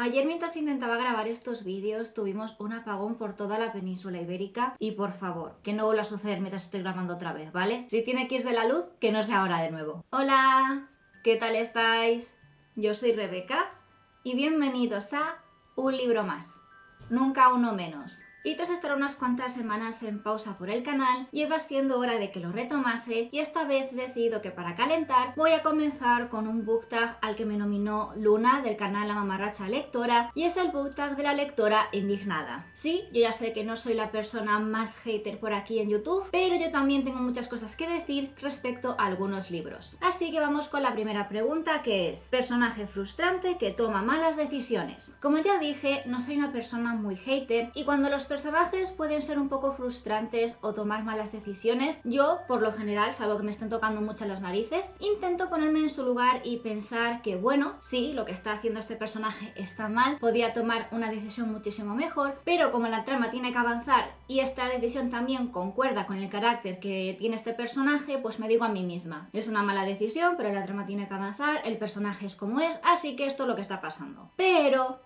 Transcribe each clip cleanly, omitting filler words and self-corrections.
Ayer mientras intentaba grabar estos vídeos tuvimos un apagón por toda la península ibérica y por favor, que no vuelva a suceder mientras estoy grabando otra vez, ¿vale? Si tiene que irse la luz, que no sea ahora de nuevo. Hola, ¿qué tal estáis? Yo soy Rebeca y bienvenidos a Un libro más, nunca uno menos. Y tras estar unas cuantas semanas en pausa por el canal, lleva siendo hora de que lo retomase y esta vez he decidido que para calentar voy a comenzar con un book tag al que me nominó Luna del canal La Mamarracha Lectora y es el book tag de la lectora indignada. Sí, yo ya sé que no soy la persona más hater por aquí en YouTube, pero yo también tengo muchas cosas que decir respecto a algunos libros. Así que vamos con la primera pregunta, que es: personaje frustrante que toma malas decisiones. Como ya dije, no soy una persona muy hater y cuando los personajes pueden ser un poco frustrantes o tomar malas decisiones, yo, por lo general, salvo que me estén tocando mucho las narices, intento ponerme en su lugar y pensar que, bueno, sí, lo que está haciendo este personaje está mal, podía tomar una decisión muchísimo mejor, pero como la trama tiene que avanzar y esta decisión también concuerda con el carácter que tiene este personaje, pues me digo a mí misma, es una mala decisión, pero la trama tiene que avanzar, el personaje es como es, así que esto es lo que está pasando. Pero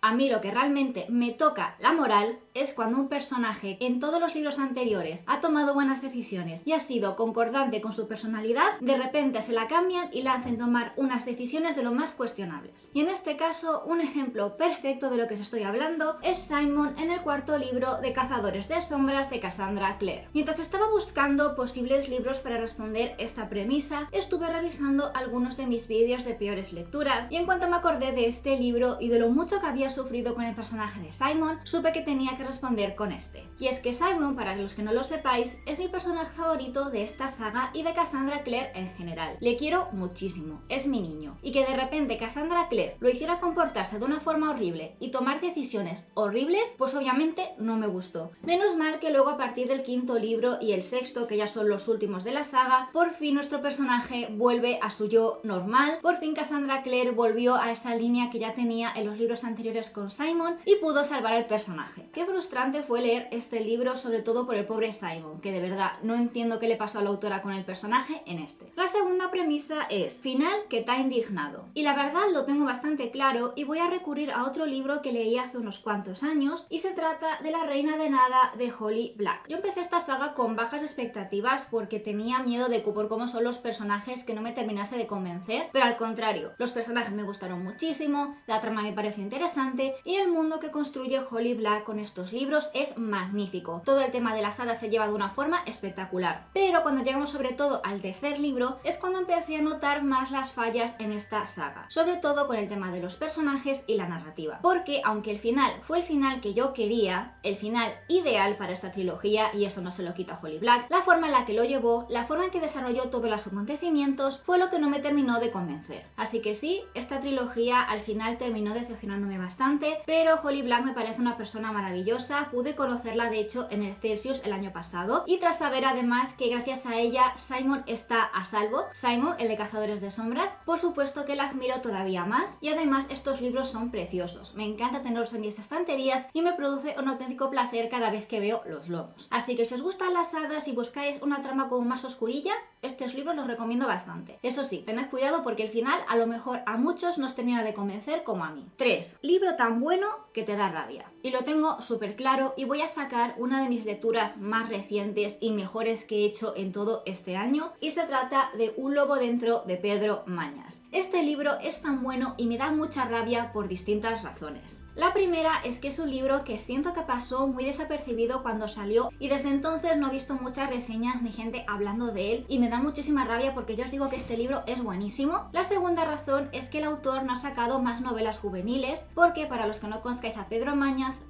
a mí lo que realmente me toca la moral es cuando un personaje en todos los libros anteriores ha tomado buenas decisiones y ha sido concordante con su personalidad, de repente se la cambian y la hacen tomar unas decisiones de lo más cuestionables. Y en este caso, un ejemplo perfecto de lo que os estoy hablando es Simon en el cuarto libro de Cazadores de Sombras de Cassandra Clare. Mientras estaba buscando posibles libros para responder esta premisa, estuve revisando algunos de mis vídeos de peores lecturas y en cuanto me acordé de este libro y de lo mucho que había sufrido con el personaje de Simon, supe que tenía que responder con este. Y es que Simon, para los que no lo sepáis, es mi personaje favorito de esta saga y de Cassandra Clare en general. Le quiero muchísimo, es mi niño. Y que de repente Cassandra Clare lo hiciera comportarse de una forma horrible y tomar decisiones horribles, pues obviamente no me gustó. Menos mal que luego a partir del quinto libro y el sexto, que ya son los últimos de la saga, por fin nuestro personaje vuelve a su yo normal, por fin Cassandra Clare volvió a esa línea que ya tenía en los libros anteriores con Simon y pudo salvar al personaje. Qué frustrante fue leer este libro, sobre todo por el pobre Simon, que de verdad no entiendo qué le pasó a la autora con el personaje en este. La segunda premisa es final que te ha indignado. Y la verdad lo tengo bastante claro y voy a recurrir a otro libro que leí hace unos cuantos años y se trata de La Reina de Nada de Holly Black. Yo empecé esta saga con bajas expectativas porque tenía miedo de por cómo son los personajes que no me terminase de convencer, pero al contrario, los personajes me gustaron muchísimo, la trama me pareció interesante y el mundo que construye Holly Black con estos libros es magnífico. Todo el tema de las hadas se lleva de una forma espectacular. Pero cuando llegamos sobre todo al tercer libro es cuando empecé a notar más las fallas en esta saga, sobre todo con el tema de los personajes y la narrativa. Porque aunque el final fue el final que yo quería, el final ideal para esta trilogía, y eso no se lo quita a Holly Black, la forma en la que lo llevó, la forma en que desarrolló todos los acontecimientos fue lo que no me terminó de convencer. Así que sí, esta trilogía al final terminó decepcionándome bastante, pero Holly Black me parece una persona maravillosa. Pude conocerla de hecho en el Celsius el año pasado y tras saber además que gracias a ella Simon está a salvo, Simon, el de Cazadores de Sombras, por supuesto que la admiro todavía más y además estos libros son preciosos. Me encanta tenerlos en mis estanterías y me produce un auténtico placer cada vez que veo los lomos. Así que si os gustan las hadas y buscáis una trama como más oscurilla, estos libros los recomiendo bastante. Eso sí, tened cuidado porque el final a lo mejor a muchos nos termina de convencer como a mí. 3. Libro tan bueno que te da rabia. Y lo tengo súper claro y voy a sacar una de mis lecturas más recientes y mejores que he hecho en todo este año y se trata de Un lobo dentro de Pedro Mañas. Este libro es tan bueno y me da mucha rabia por distintas razones. La primera es que es un libro que siento que pasó muy desapercibido cuando salió y desde entonces no he visto muchas reseñas ni gente hablando de él y me da muchísima rabia porque yo os digo que este libro es buenísimo. La segunda razón es que el autor no ha sacado más novelas juveniles porque, para los que no conozcáis a Pedro Mañas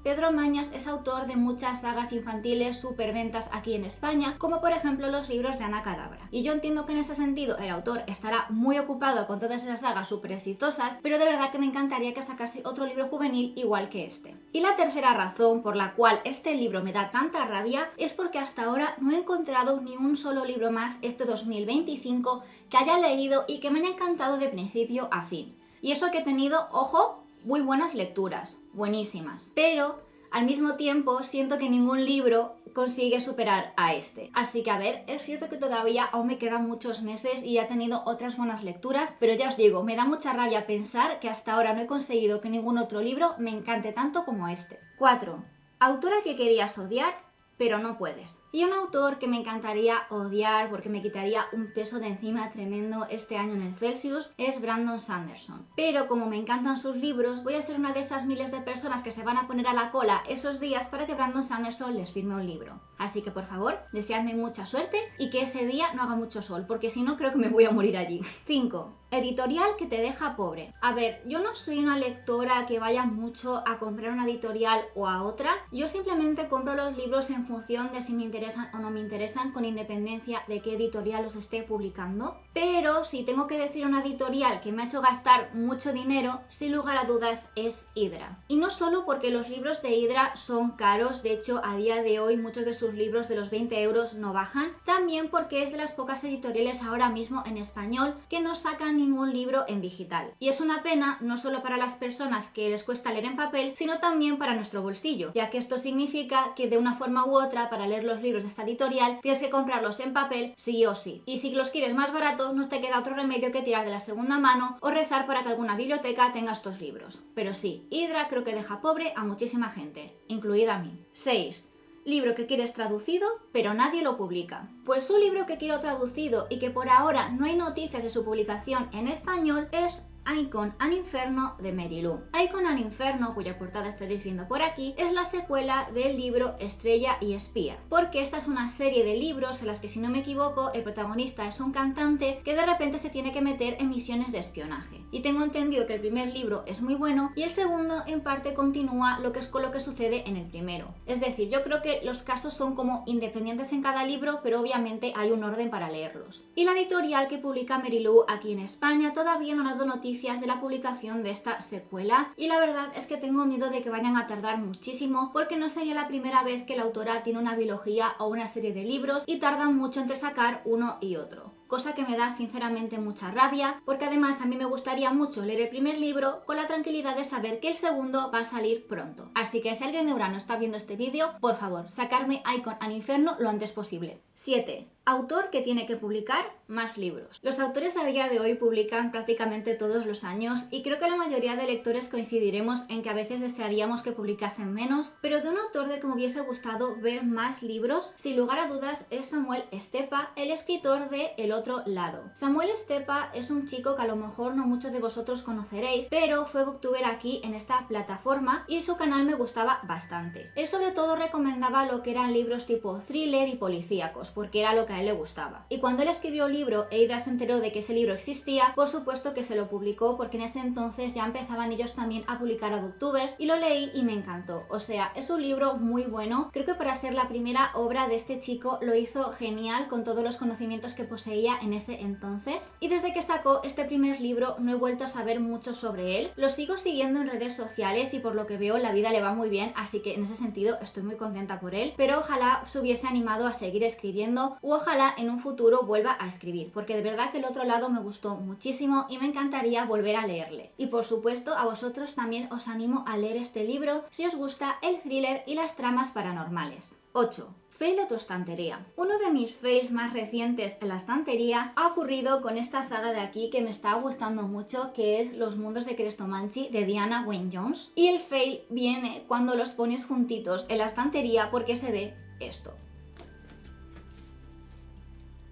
es autor de muchas sagas infantiles superventas aquí en España, como por ejemplo los libros de Ana Cadabra. Y yo entiendo que en ese sentido el autor estará muy ocupado con todas esas sagas súper exitosas, pero de verdad que me encantaría que sacase otro libro juvenil igual que este. Y la tercera razón por la cual este libro me da tanta rabia es porque hasta ahora no he encontrado ni un solo libro más este 2025 que haya leído y que me haya encantado de principio a fin. Y eso que he tenido, ojo, muy buenas lecturas, buenísimas. Pero al mismo tiempo siento que ningún libro consigue superar a este. Así que a ver, es cierto que todavía aún me quedan muchos meses y he tenido otras buenas lecturas, pero ya os digo, me da mucha rabia pensar que hasta ahora no he conseguido que ningún otro libro me encante tanto como este. 4. Autora que querías odiar, pero no puedes. Y un autor que me encantaría odiar porque me quitaría un peso de encima tremendo este año en el Celsius es Brandon Sanderson. Pero como me encantan sus libros, voy a ser una de esas miles de personas que se van a poner a la cola esos días para que Brandon Sanderson les firme un libro. Así que por favor, deseadme mucha suerte y que ese día no haga mucho sol, porque si no creo que me voy a morir allí. 5. Editorial que te deja pobre. A ver, yo no soy una lectora que vaya mucho a comprar una editorial o a otra. Yo simplemente compro los libros en función de si me interesan o no me interesan, con independencia de qué editorial los esté publicando. Pero si tengo que decir una editorial que me ha hecho gastar mucho dinero, sin lugar a dudas es Hydra. Y no solo porque los libros de Hydra son caros, de hecho a día de hoy muchos de sus libros de los 20 euros no bajan, también porque es de las pocas editoriales ahora mismo en español que no sacan ningún libro en digital. Y es una pena no solo para las personas que les cuesta leer en papel, sino también para nuestro bolsillo, ya que esto significa que de una forma u otra, para leer los libros de esta editorial, tienes que comprarlos en papel sí o sí. Y si los quieres más baratos, no te queda otro remedio que tirar de la segunda mano o rezar para que alguna biblioteca tenga estos libros. Pero sí, Hydra creo que deja pobre a muchísima gente, incluida a mí. 6. Libro que quieres traducido, pero nadie lo publica. Pues un libro que quiero traducido y que por ahora no hay noticias de su publicación en español es Icon and Inferno de Mary Lou. Icon and Inferno, cuya portada estaréis viendo por aquí, es la secuela del libro Estrella y Espía, porque esta es una serie de libros en las que, si no me equivoco, el protagonista es un cantante que de repente se tiene que meter en misiones de espionaje. Y tengo entendido que el primer libro es muy bueno y el segundo en parte continúa lo que es con lo que sucede en el primero. Es decir, yo creo que los casos son como independientes en cada libro, pero obviamente hay un orden para leerlos. Y la editorial que publica Mary Lou aquí en España todavía no ha dado noticias de la publicación de esta secuela, y la verdad es que tengo miedo de que vayan a tardar muchísimo, porque no sería la primera vez que la autora tiene una biología o una serie de libros y tardan mucho entre sacar uno y otro. Cosa que me da sinceramente mucha rabia, porque además a mí me gustaría mucho leer el primer libro con la tranquilidad de saber que el segundo va a salir pronto. Así que si alguien de Urano está viendo este vídeo, por favor, sacarme Icon and Inferno lo antes posible. 7. Autor que tiene que publicar más libros. Los autores a día de hoy publican prácticamente todos los años y creo que la mayoría de lectores coincidiremos en que a veces desearíamos que publicasen menos, pero de un autor del que me hubiese gustado ver más libros, sin lugar a dudas, es Samuel Estepa, el escritor de El Otro Lado. Samuel Estepa es un chico que a lo mejor no muchos de vosotros conoceréis, pero fue booktuber aquí en esta plataforma y su canal me gustaba bastante. Él sobre todo recomendaba lo que eran libros tipo thriller y policíacos, porque era lo que a él le gustaba. Y cuando él escribió un libro e Hydra se enteró de que ese libro existía, por supuesto que se lo publicó, porque en ese entonces ya empezaban ellos también a publicar a booktubers, y lo leí y me encantó. O sea, es un libro muy bueno. Creo que para ser la primera obra de este chico lo hizo genial con todos los conocimientos que poseía en ese entonces. Y desde que sacó este primer libro no he vuelto a saber mucho sobre él. Lo sigo siguiendo en redes sociales y por lo que veo la vida le va muy bien, así que en ese sentido estoy muy contenta por él, pero ojalá se hubiese animado a seguir escribiendo, u ojalá en un futuro vuelva a escribir, porque de verdad que El Otro Lado me gustó muchísimo y me encantaría volver a leerle. Y por supuesto a vosotros también os animo a leer este libro si os gusta el thriller y las tramas paranormales. 8. Fail de tu estantería. Uno de mis fails más recientes en la estantería ha ocurrido con esta saga de aquí que me está gustando mucho, que es Los Mundos de Crestomanchi de Diana Wynne Jones. Y el fail viene cuando los pones juntitos en la estantería, porque se ve esto.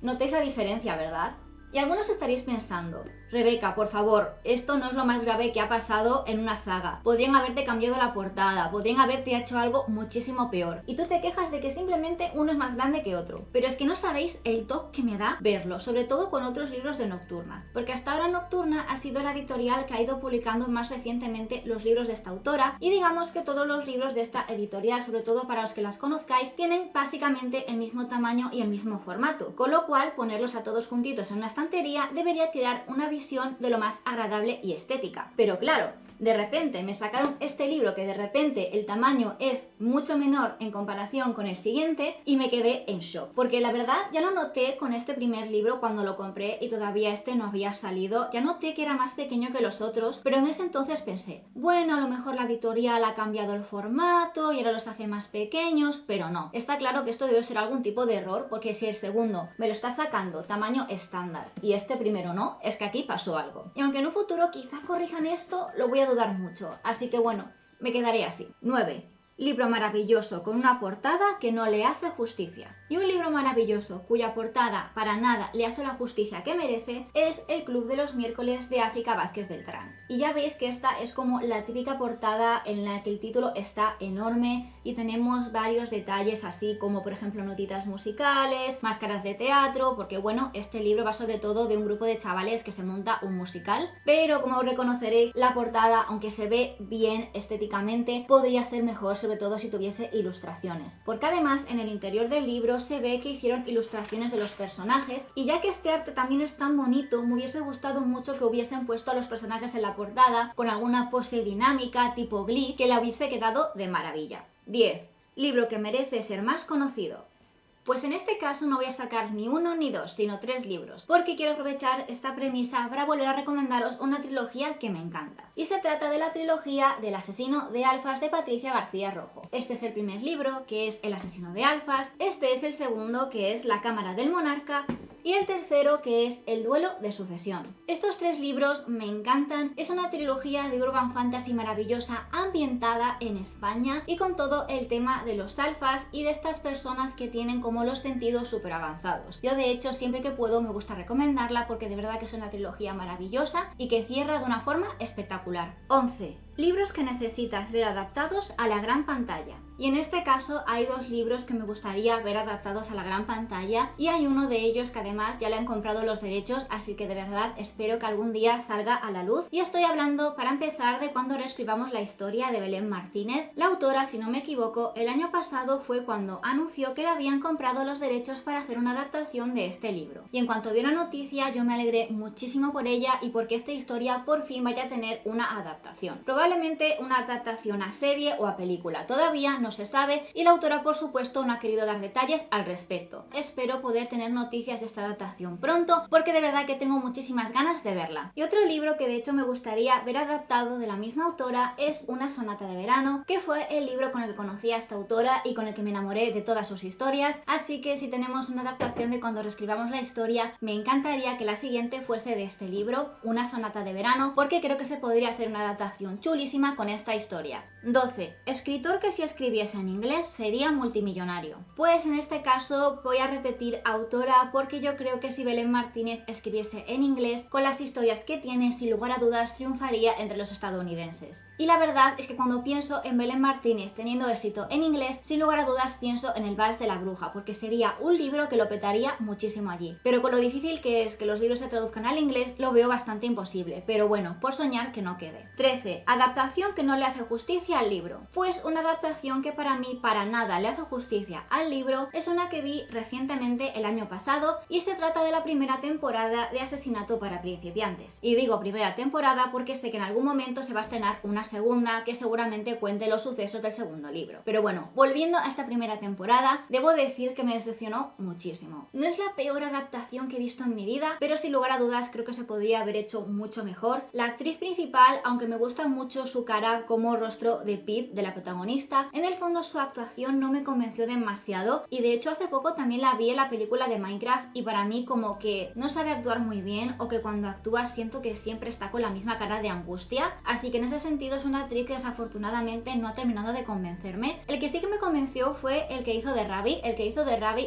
¿Notáis la diferencia, verdad? Y algunos estaréis pensando, Rebeca, por favor, esto no es lo más grave que ha pasado en una saga. Podrían haberte cambiado la portada, podrían haberte hecho algo muchísimo peor. Y tú te quejas de que simplemente uno es más grande que otro. Pero es que no sabéis el toque que me da verlo, sobre todo con otros libros de Nocturna. Porque hasta ahora Nocturna ha sido la editorial que ha ido publicando más recientemente los libros de esta autora. Y digamos que todos los libros de esta editorial, sobre todo para los que las conozcáis, tienen básicamente el mismo tamaño y el mismo formato. Con lo cual, ponerlos a todos juntitos en una estantería debería crear una visión de lo más agradable y estética. Pero claro, de repente me sacaron este libro que de repente el tamaño es mucho menor en comparación con el siguiente y me quedé en shock. Porque la verdad ya lo noté con este primer libro cuando lo compré y todavía este no había salido. Ya noté que era más pequeño que los otros, pero en ese entonces pensé, bueno, a lo mejor la editorial ha cambiado el formato y ahora los hace más pequeños, pero no. Está claro que esto debe ser algún tipo de error, porque si el segundo me lo está sacando tamaño estándar y este primero no, es que aquí pasó algo. Y aunque en un futuro quizá corrijan esto, lo voy a dudar mucho. Así que bueno, me quedaré así. 9. Libro maravilloso con una portada que no le hace justicia. Y un libro maravilloso cuya portada para nada le hace la justicia que merece es El Club de los Miércoles de África Vázquez Beltrán. Y ya veis que esta es como la típica portada en la que el título está enorme y tenemos varios detalles así como por ejemplo notitas musicales, máscaras de teatro, porque bueno, este libro va sobre todo de un grupo de chavales que se monta un musical, pero como reconoceréis la portada, aunque se ve bien estéticamente, podría ser mejor, sobre todo si tuviese ilustraciones, porque además en el interior del libro se ve que hicieron ilustraciones de los personajes y ya que este arte también es tan bonito, me hubiese gustado mucho que hubiesen puesto a los personajes en la portada con alguna pose dinámica tipo Glee que la hubiese quedado de maravilla. 10. Libro que merece ser más conocido. Pues en este caso no voy a sacar ni uno ni dos, sino 3 libros, porque quiero aprovechar esta premisa para volver a recomendaros una trilogía que me encanta. Y se trata de la trilogía del asesino de alfas de Patricia García Rojo. Este es el primer libro, que es El asesino de alfas, este es el segundo, que es La cámara del monarca, y el tercero, que es El duelo de sucesión. Estos 3 libros me encantan, es una trilogía de urban fantasy maravillosa ambientada en España y con todo el tema de los alfas y de estas personas que tienen como los sentidos súper avanzados. Yo de hecho siempre que puedo me gusta recomendarla porque de verdad que es una trilogía maravillosa y que cierra de una forma espectacular. 11. Libros que necesitas ver adaptados a la gran pantalla. Y en este caso hay 2 libros que me gustaría ver adaptados a la gran pantalla y hay uno de ellos que además ya le han comprado los derechos, así que de verdad espero que algún día salga a la luz. Y estoy hablando, para empezar, de cuando reescribamos la historia de Belén Martínez. La autora, si no me equivoco, el año pasado fue cuando anunció que le habían comprado los derechos para hacer una adaptación de este libro. Y en cuanto dio la noticia yo me alegré muchísimo por ella y porque esta historia por fin vaya a tener una adaptación. Probablemente una adaptación a serie o a película. Todavía no se sabe y la autora por supuesto no ha querido dar detalles al respecto. Espero poder tener noticias de esta adaptación pronto porque de verdad que tengo muchísimas ganas de verla. Y otro libro que de hecho me gustaría ver adaptado de la misma autora es Una sonata de verano, que fue el libro con el que conocí a esta autora y con el que me enamoré de todas sus historias, así que si tenemos una adaptación de cuando reescribamos la historia, me encantaría que la siguiente fuese de este libro, Una sonata de verano, porque creo que se podría hacer una adaptación chulísima con esta historia. 12. Escritor que si escribiese en inglés sería multimillonario. Pues en este caso voy a repetir autora porque yo creo que si Belén Martínez escribiese en inglés, con las historias que tiene, sin lugar a dudas triunfaría entre los estadounidenses. Y la verdad es que cuando pienso en Belén Martínez teniendo éxito en inglés, sin lugar a dudas pienso en El vals de la bruja, porque sería un libro que lo petaría muchísimo allí. Pero con lo difícil que es que los libros se traduzcan al inglés, lo veo bastante imposible. Pero bueno, por soñar que no quede. 13. Adaptación que no le hace justicia al libro. Pues una adaptación que para mí para nada le hace justicia al libro es una que vi recientemente el año pasado y se trata de la primera temporada de Asesinato para principiantes. Y digo primera temporada porque sé que en algún momento se va a estrenar una segunda que seguramente cuente los sucesos del segundo libro. Pero bueno, volviendo a esta primera temporada, debo decir que me decepcionó muchísimo. No es la peor adaptación que he visto en mi vida, pero sin lugar a dudas creo que se podría haber hecho mucho mejor. La actriz principal, aunque me gusta mucho su cara como rostro de Pip, de la protagonista, en el fondo su actuación no me convenció demasiado y de hecho hace poco también la vi en la película de Minecraft y para mí como que no sabe actuar muy bien o que cuando actúa siento que siempre está con la misma cara de angustia, así que en ese sentido es una actriz que desafortunadamente no ha terminado de convencerme. El que sí que me convenció fue el que hizo de Ravi.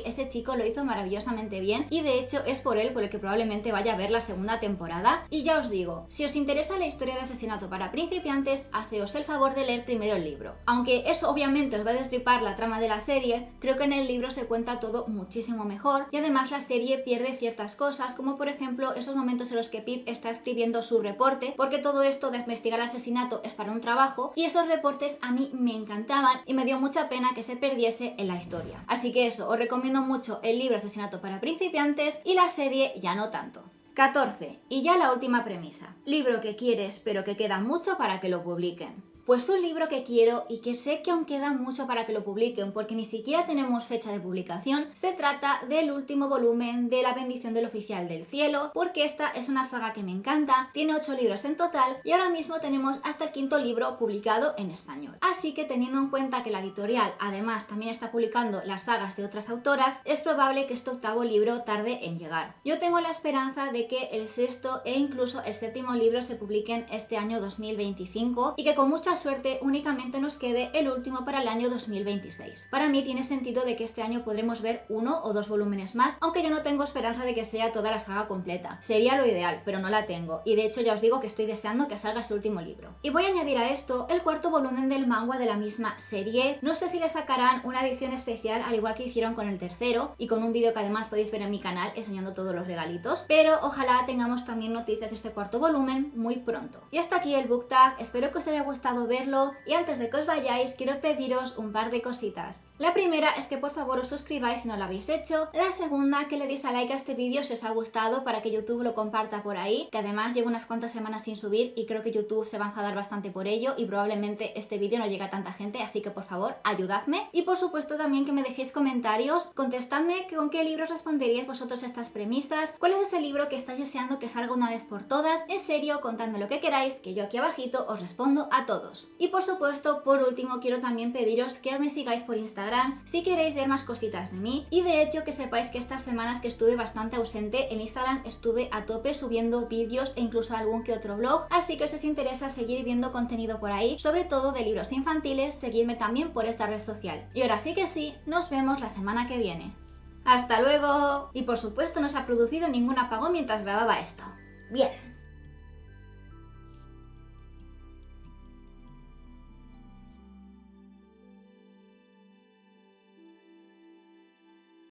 Ese chico lo hizo maravillosamente bien y de hecho es por él por el que probablemente vaya a ver la segunda temporada. Y ya os digo, si os interesa la historia de Asesinato para principiantes, haceos el favor de leer primero el libro. Aunque eso obviamente os va a destripar la trama de la serie, creo que en el libro se cuenta todo muchísimo mejor y además la serie pierde ciertas cosas, como por ejemplo esos momentos en los que Pip está escribiendo su reporte, porque todo esto de investigar el asesinato es para un trabajo y esos reportes a mí me encantaban y me dio mucha pena que se perdiese en la historia. Así que eso, os recomiendo mucho el libro Asesinato para principiantes y la serie ya no tanto. 14. Y ya la última premisa. Libro que quieres pero que queda mucho para que lo publiquen. Pues un libro que quiero y que sé que aún queda mucho para que lo publiquen porque ni siquiera tenemos fecha de publicación, se trata del último volumen de La bendición del oficial del cielo, porque esta es una saga que me encanta, tiene 8 libros en total y ahora mismo tenemos hasta el 5.º libro publicado en español. Así que teniendo en cuenta que la editorial además también está publicando las sagas de otras autoras, es probable que este 8.º libro tarde en llegar. Yo tengo la esperanza de que el 6.º e incluso el 7.º libro se publiquen este año 2025 y que con mucha suerte únicamente nos quede el último para el año 2026. Para mí tiene sentido de que este año podremos ver 1 o 2 volúmenes más, aunque yo no tengo esperanza de que sea toda la saga completa. Sería lo ideal, pero no la tengo, y de hecho ya os digo que estoy deseando que salga ese último libro. Y voy a añadir a esto el 4.º volumen del manga de la misma serie. No sé si le sacarán una edición especial al igual que hicieron con el 3.º y con un vídeo que además podéis ver en mi canal enseñando todos los regalitos, pero ojalá tengamos también noticias de este 4.º volumen muy pronto. Y hasta aquí el book tag, espero que os haya gustado verlo y antes de que os vayáis quiero pediros un par de cositas. La primera es que por favor os suscribáis si no lo habéis hecho, la segunda que le deis a like a este vídeo si os ha gustado para que YouTube lo comparta por ahí, que además llevo unas cuantas semanas sin subir y creo que YouTube se va a enfadar bastante por ello y probablemente este vídeo no llegue a tanta gente, así que por favor ayudadme y por supuesto también que me dejéis comentarios, contestadme con qué libros responderíais vosotros a estas premisas, cuál es ese libro que estáis deseando que salga una vez por todas, en serio contadme lo que queráis que yo aquí abajito os respondo a todos. Y por supuesto, por último, quiero también pediros que me sigáis por Instagram si queréis ver más cositas de mí y de hecho que sepáis que estas semanas que estuve bastante ausente en Instagram estuve a tope subiendo vídeos e incluso algún que otro vlog, así que si os interesa seguir viendo contenido por ahí, sobre todo de libros infantiles, seguidme también por esta red social. Y ahora sí que sí, nos vemos la semana que viene. ¡Hasta luego! Y por supuesto no se ha producido ningún apagón mientras grababa esto. Bien.